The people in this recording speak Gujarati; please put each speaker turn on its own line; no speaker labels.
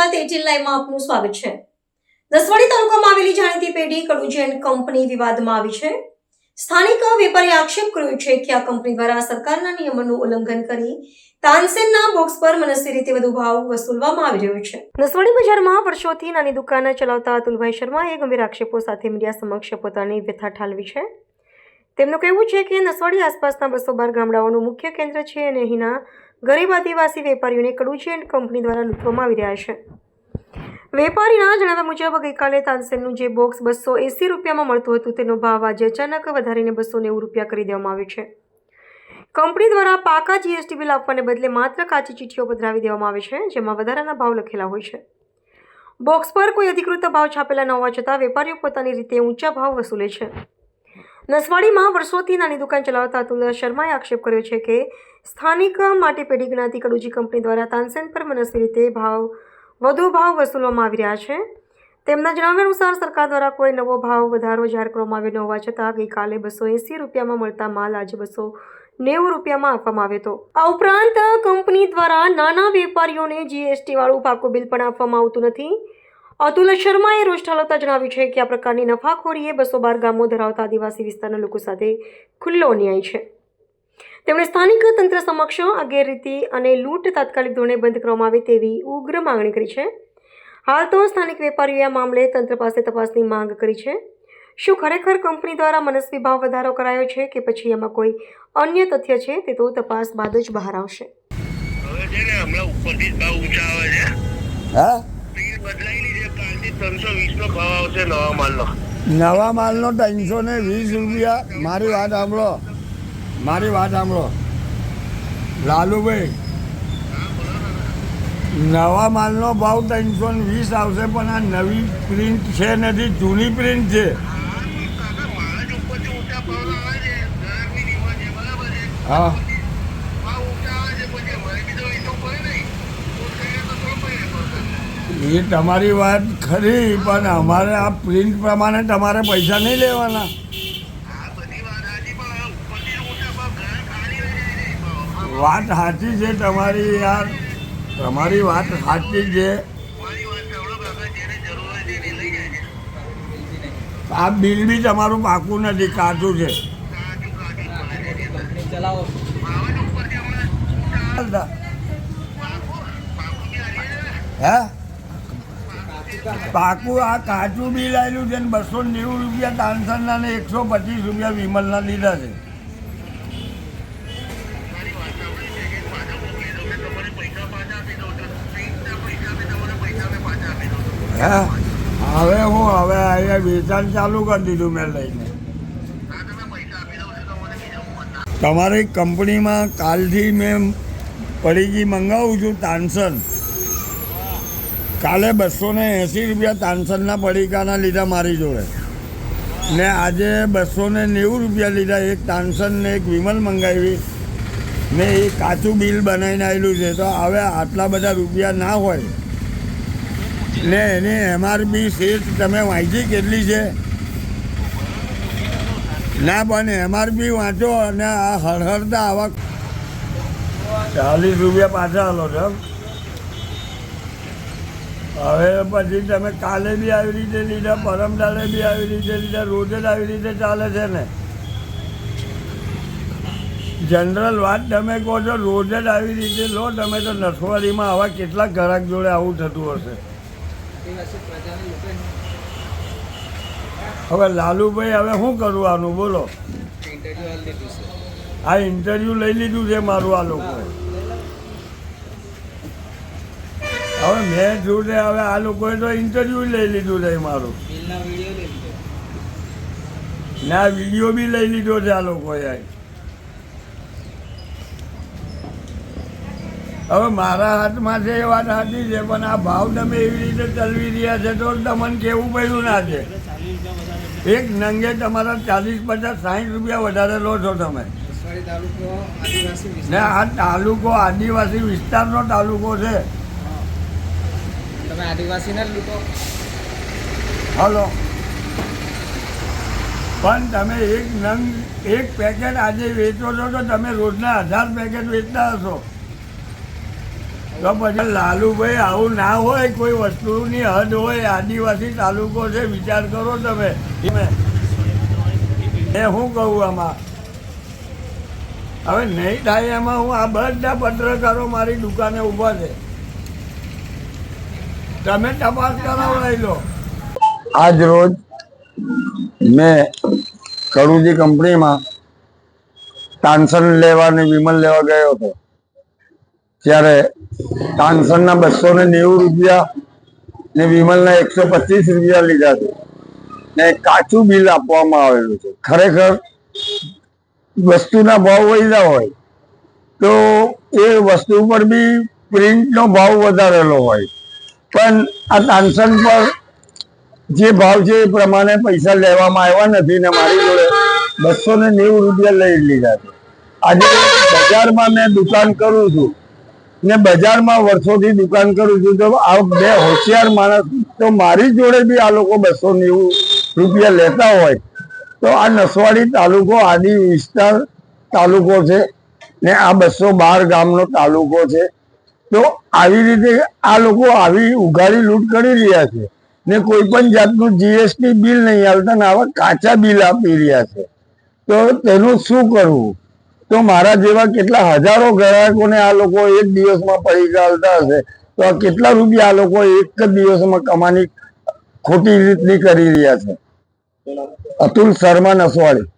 ગુજરાત 18 લાઈવમાં આપનું સ્વાગત છે। નસવાડી તાલુકામાં આવેલી જાણીતી પેઢી કડુજી એન્ડ કંપની વિવાદમાં આવી છે। સ્થાનિક વેપારીએ આક્ષેપ કર્યો છે કે આ કંપની દ્વારા સરકારના નિયમોનું ઉલ્લંઘન કરી તાનસેનના બોક્સ પર મનસ્વી રીતે વધુ ભાવ વસૂલવામાં આવી રહ્યો છે। નસવાડી બજારમાં વર્ષોથી નાની દુકાન ચલાવતા અતુલભાઈ શર્માએ ગંભીર આક્ષેપો સાથે મીડિયા સમક્ષ પોતાની વ્યથા ઠાલવી છે। તેમનું કહેવું છે કે નસવાડી આસપાસના 212 ગામડાઓનું મુખ્ય કેન્દ્ર છે અને અહીંના ગરીબ આદિવાસી વેપારીઓને કડુજી એન્ડ કંપની દ્વારા લૂંટવામાં આવી રહ્યા છે। વેપારીના જણાવ્યા મુજબ ગઈકાલે તાનસેનનું જે બોક્સ 280 રૂપિયામાં મળતું હતું તેનો ભાવ આજે અચાનક વધારીને 290 રૂપિયા કરી દેવામાં આવ્યો છે। કંપની દ્વારા પાકા જીએસટી બિલ આપવાને બદલે માત્ર કાચી ચીઠીઓ પધરાવી દેવામાં આવે છે જેમાં વધારાના ભાવ લખેલા હોય છે। બોક્સ પર કોઈ અધિકૃત ભાવ છાપેલા ન હોવા છતાં વેપારીઓ પોતાની રીતે ઊંચા ભાવ વસૂલે છે। નસવાડીમાં વર્ષોથી નાની દુકાન ચલાવતા અતુલ શર્માએ આક્ષેપ કર્યો છે કે સ્થાનિક માટી પેઢી જ્ઞાતિ કડુજી કંપની દ્વારા તાનસેન પર મનસ્વી રીતે વધુ ભાવ વસૂલવામાં આવી રહ્યા છે। તેમના જણાવ્યા અનુસાર સરકાર દ્વારા કોઈ નવો ભાવ વધારો જાહેર કરવામાં આવ્યો ન હોવા છતાં ગઈકાલે 280 રૂપિયામાં મળતા માલ આજે 290 રૂપિયામાં આપવામાં આવ્યો હતો। આ ઉપરાંત કંપની દ્વારા નાના વેપારીઓને જીએસટી વાળું પાકું બિલ પણ આપવામાં આવતું નથી। અતુલ શર્માએ રોષ ઠાલવતા જણાવ્યું છે કે આ પ્રકારની નફાખોરી એ 212 ગામો ધરાવતા આદિવાસી વિસ્તારના લોકો સાથે ખુલ્લો અન્યાય છે। તેમણે સ્થાનિક તંત્ર સમક્ષ આ ગેરરીતિ અને લૂંટ તાત્કાલિક ધોરણે બંધ કરવામાં આવે તેવી ઉગ્ર માંગણી કરી છે। હાલ તો સ્થાનિક વેપારીઓએ આ મામલે તંત્ર પાસે તપાસની માંગ કરી છે। શું ખરેખર કંપની દ્વારા મનસ્વી ભાવ વધારો કરાયો છે કે પછી એમાં કોઈ અન્ય તથ્ય છે તે તો તપાસ બાદ જ બહાર આવશે।
હવે છે ને હમણાં ઉપરથી જ ભાવ ઊંચા આવે છે।
હા,
સ્પીડ બદલાયેલી છે। કાલથી 320 નો ભાવ આવશે નવા માલનો।
નવા માલનો 320 રૂપિયા। મારી વાત સાંભળો લાલુભાઈ, નવા માલનો ભાવ 320 આવશે પણ આ નવી પ્રિન્ટ છે નથી, જૂની પ્રિન્ટ છે।
મારા જ ઉપરથી ઊંચા ભાવ આવે છે। ગ્રાહકની ડિમાન્ડ છે, બરાબર છે।
હા,
ભાવ ઊંચા આવે છે પછી અમારે બીજો હિસાબ પડે નહીં તો થોડો પડે।
એ તમારી વાત ખરી પણ અમારે આ પ્રિન્ટ પ્રમાણે તમારે પૈસા નહીં લેવાના।
આ બધી વાત સાચી પણ ઉપરથી ઊંચા ભાવ ગ્રાહક ખાલી રહી જાય છે ભાવ।
વાત સાચી છે તમારી યાર, તમારી વાત સાચી છે।
મારી વાત સાંભળો કાકા, જેને જરૂર હોય તેને લઈ જાય છે।
આ બિલ બી તમારું પાકું નથી, કાચું છે।
ચલાવો ભાવ જ ઉપરથી હમણાં
હે પાકું આ કાચું બિલ આવેલું છે ને 290 રૂપિયા તાનસનના ને 125 રૂપિયા વિમલના લીધા છે। હે હવે અહીંયા વેચાણ ચાલુ કરી દીધું મેં લઈને। તમારી કંપનીમાં કાલથી મેં પડીકી મંગાવું છું તાનસન। કાલે 280 રૂપિયા તાનસનના પડીકાના લીધા મારી જોડે ને આજે 290 રૂપિયા લીધા। એક તાનસન ને એક વિમલ મંગાવી ને એ કાચું બિલ બનાવીને આવેલું છે। તો હવે આટલા બધા રૂપિયા ના હોય ને એની એમઆરપી શેઠ તમે વાંચી કેટલી છે? ના પણ એમઆરપી વાંચો અને આ હળહળતા આવા 40 રૂપિયા પાછા હાલો છો। હવે પછી તમે કાલે બી આવી રીતે લીધા, પરમદાડે બી આવી રીતે લીધા, રોજ જ આવી રીતે ચાલે છે ને। જનરલ વાત તમે કહો છો, રોજ જ આવી રીતે લો તમે તો નસવાડીમાં આવા કેટલા ગ્રાહક જોડે આવું થતું હશે। હવે લાલુભાઈ હવે શું કરું આનું બોલો? આ ઇન્ટરવ્યૂ લઈ લીધું છે મારું આ લોકોએ। હવે મેં શું છે, હવે આ લોકોએ તો ઇન્ટરવ્યૂ લઈ લીધું છે મારું ને આ વિડીયો બી લઈ લીધો છે આ લોકોએ। હવે મારા હાથમાં છે એ વાત સાચી છે પણ આ ભાવ તમે એવી રીતે ચલવી રહ્યા છે તો તમને કેવું પડ્યું ના છે। એક નંગે તમારા 40, 50, 60 રૂપિયા વધારે લો છો તમે ને આ તાલુકો આદિવાસી વિસ્તારનો તાલુકો છે।
તમે આદિવાસીને જ લૂંટો।
હલો પણ તમે એક નંગ એક પેકેટ આજે વેચો છો તો તમે રોજના 1000 પેકેટ વેચતા હશો તો પછી લાલુભાઈ આવું ના હોય, કોઈ વસ્તુની હદ હોય. આદિવાસી તાલુકો છે, વિચાર કરો તમે. એ શું કહું આમાં હવે નહીં થાય એમાં હું આ બધા પત્રકારો મારી દુકાને ઊભા છે, તમે તપાસ કરાવડાવી લો. આજ રોજ મેં કડુજી કંપનીમાં તાનસન લેવા અને વિમલ લેવા ગયો હતો. ત્યારે તાનસનના 290 રૂપિયા ને વિમલના 125 રૂપિયા લીધા છે ને કાચું બિલ આપવામાં આવેલું છે. ખરેખર વસ્તુના ભાવ વધ્યા હોય તો એ વસ્તુ પર બી પ્રિન્ટનો ભાવ વધારેલો હોય, પણ આ તાનસન પર જે ભાવ છે એ પ્રમાણે પૈસા લેવામાં આવ્યા નથી ને મારી જોડે 290 રૂપિયા લઈ લીધા છે. આજે બજારમાં મેં દુકાન કરું છું ને બજારમાં વર્ષોથી દુકાન કરું છું, તો આ બે હોશિયાર માણસ તો મારી જોડે બી આ લોકો 290 રૂપિયા લેતા હોય તો આ નસવાડી તાલુકો આદિ વિસ્તાર તાલુકો છે ને આ 212 ગામનો તાલુકો છે. તો આવી રીતે આ લોકો આવી ઉઘાડી લૂંટ કરી રહ્યા છે ને કોઈ પણ જાતનું જીએસટી બિલ નહીં આવતા ને આવા કાચા બિલ આપી રહ્યા છે. તો તેનું શું કરવું? તો મારા જેવા કેટલા હજારો ગ્રાહકોને આ લોકો એક દિવસમાં પૈસા આલતા હશે, તો આ કેટલા રૂપિયા આ લોકો એક જ દિવસમાં કમાની ખોટી રીતની કરી રહ્યા છે. અતુલ શર્મા, નસવાડી.